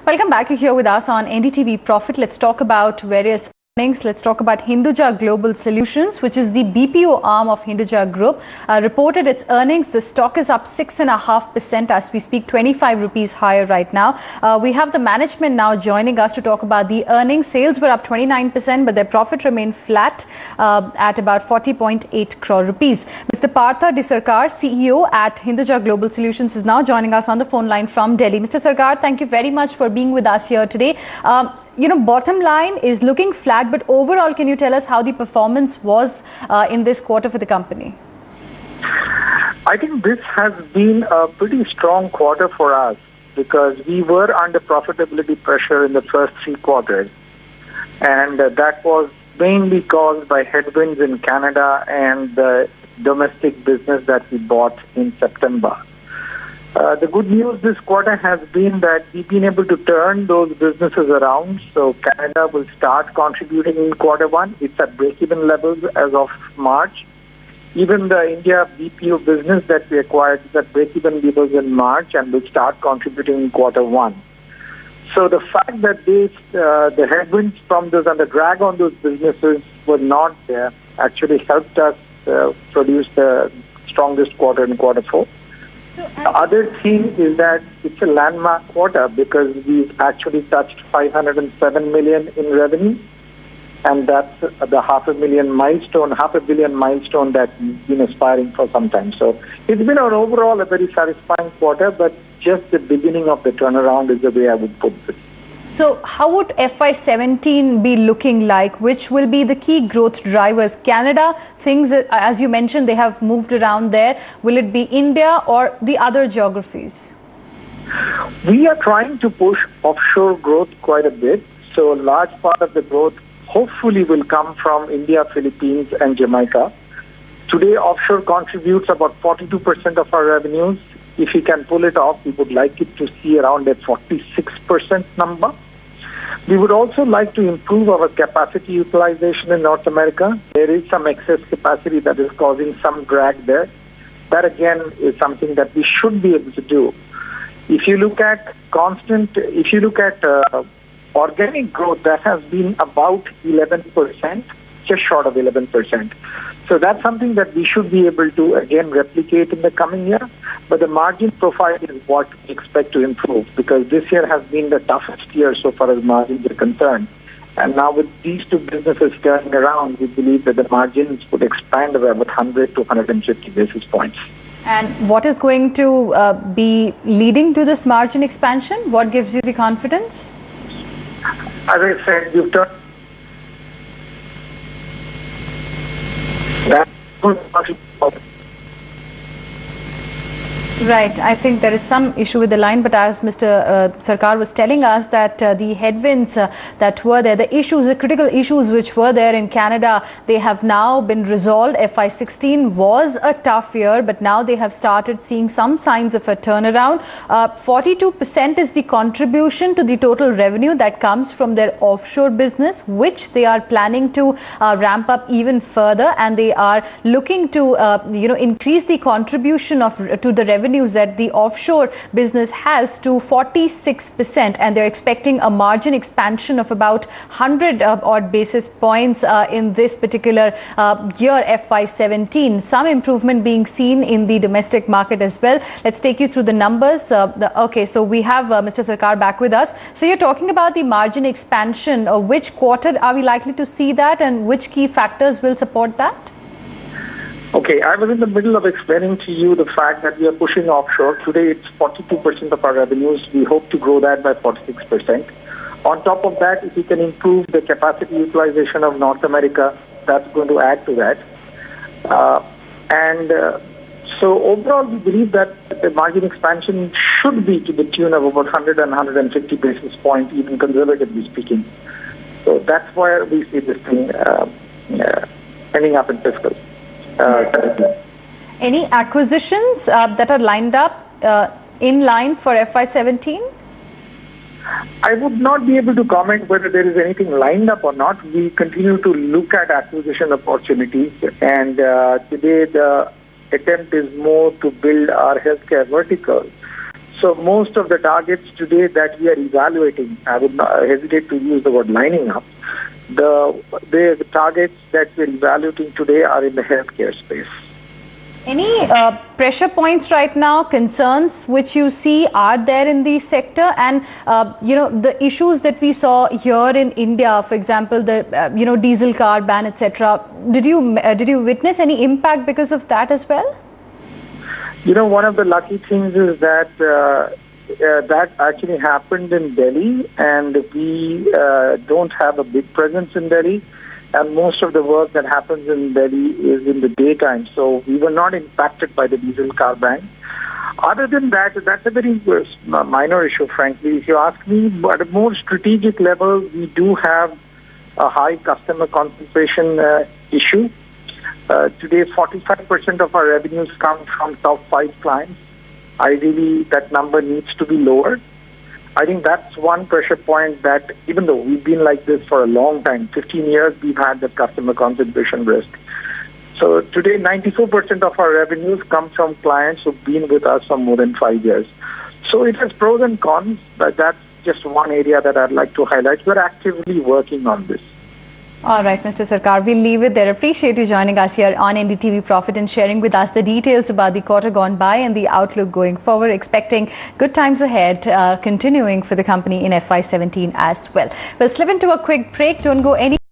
Welcome back. You're here with us on NDTV Profit. Let's talk about various earnings. Let's talk about Hinduja Global Solutions, which is the BPO arm of Hinduja Group. Reported its earnings. The stock is up 6.5% as we speak, 25 rupees higher right now. We have the management now joining us to talk about the earnings. Sales were up 29%, but their profit remained flat at about 40.8 crore rupees. Mr. Partha Sarkar, CEO at Hinduja Global Solutions, is now joining us on the phone line from Delhi. Mr. Sarkar, thank you very much for being with us here today. Bottom line is looking flat, but overall, can you tell us how the performance was in this quarter for the company? I think this has been a pretty strong quarter for us because we were under profitability pressure in the first 3 quarters. And that was mainly caused by headwinds in Canada and the domestic business that we bought in September. The good news this quarter has been that we've been able to turn those businesses around. So Canada will start contributing in Q1. It's at break-even levels as of March. Even the India BPO business that we acquired is at break-even levels in March and will start contributing in Q1. So the fact that the headwinds from those and the drag on those businesses were not there actually helped us produce the strongest quarter in Q4. The other thing is that it's a landmark quarter because we've actually touched 507 million in revenue, and that's the half a billion milestone that we've been aspiring for some time. So it's been overall a very satisfying quarter, but just the beginning of the turnaround is the way I would put it. So how would FY17 be looking like? Which will be the key growth drivers? Canada, things, as you mentioned, they have moved around there. Will it be India or the other geographies? We are trying to push offshore growth quite a bit. So a large part of the growth hopefully will come from India, Philippines, and Jamaica. Today, offshore contributes about 42% of our revenues. If we can pull it off, we would like it to see around a 46% number. We would also like to improve our capacity utilization in North America. There is some excess capacity that is causing some drag there. That again is something that we should be able to do. If you look at organic growth, that has been about 11%, just short of 11%. So that's something that we should be able to, again, replicate in the coming year. But the margin profile is what we expect to improve because this year has been the toughest year so far as margins are concerned. And now with these 2 businesses turning around, we believe that the margins would expand by about 100 to 150 basis points. And what is going to be leading to this margin expansion? What gives you the confidence? As I said, you've turned Right. I think there is some issue with the line, but as Mr. Sarkar was telling us that the headwinds that were there, the critical issues which were there in Canada, they have now been resolved. FY16 was a tough year, but now they have started seeing some signs of a turnaround. 42% is the contribution to the total revenue that comes from their offshore business, which they are planning to ramp up even further, and they are looking to increase the contribution to the revenue that the offshore business has to 46%, and they're expecting a margin expansion of about 100 odd basis points in this particular year, FY17. Some improvement being seen in the domestic market as well. Let's take you through the numbers. So we have Mr. Sarkar back with us. So you're talking about the margin expansion. Which quarter are we likely to see that, and which key factors will support that? Okay, I was in the middle of explaining to you the fact that we are pushing offshore. Today, it's 42% of our revenues. We hope to grow that by 46%. On top of that, if we can improve the capacity utilization of North America, that's going to add to that. So overall, we believe that the margin expansion should be to the tune of about 100 and 150 basis points, even conservatively speaking. So that's where we see this thing ending up in fiscal. Any acquisitions that are lined up in line for FY17? I would not be able to comment whether there is anything lined up or not. We continue to look at acquisition opportunities, and today the attempt is more to build our healthcare vertical. So most of the targets today that we are evaluating, I would not hesitate to use the word lining up, the targets that we're evaluating today are in the healthcare space. Any pressure points right now, concerns which you see are there in the sector, and the issues that we saw here in India, for example, the diesel car ban, etc. Did you witness any impact because of that as well? One of the lucky things is that that actually happened in Delhi, and we don't have a big presence in Delhi. And most of the work that happens in Delhi is in the daytime. So we were not impacted by the diesel car ban. Other than that, that's a very minor issue, frankly. If you ask me, at a more strategic level, we do have a high customer concentration issue. Today, 45% of our revenues come from top 5 clients. Ideally, that number needs to be lower. I think that's one pressure point that, even though we've been like this for a long time, 15 years, we've had that customer concentration risk. So today, 94% of our revenues come from clients who've been with us for more than 5 years. So it has pros and cons, but that's just one area that I'd like to highlight. We're actively working on this. All right, Mr. Sarkar, we'll leave it there. Appreciate you joining us here on NDTV Profit and sharing with us the details about the quarter gone by and the outlook going forward. Expecting good times ahead, continuing for the company in FY17 as well. We'll slip into a quick break. Don't go any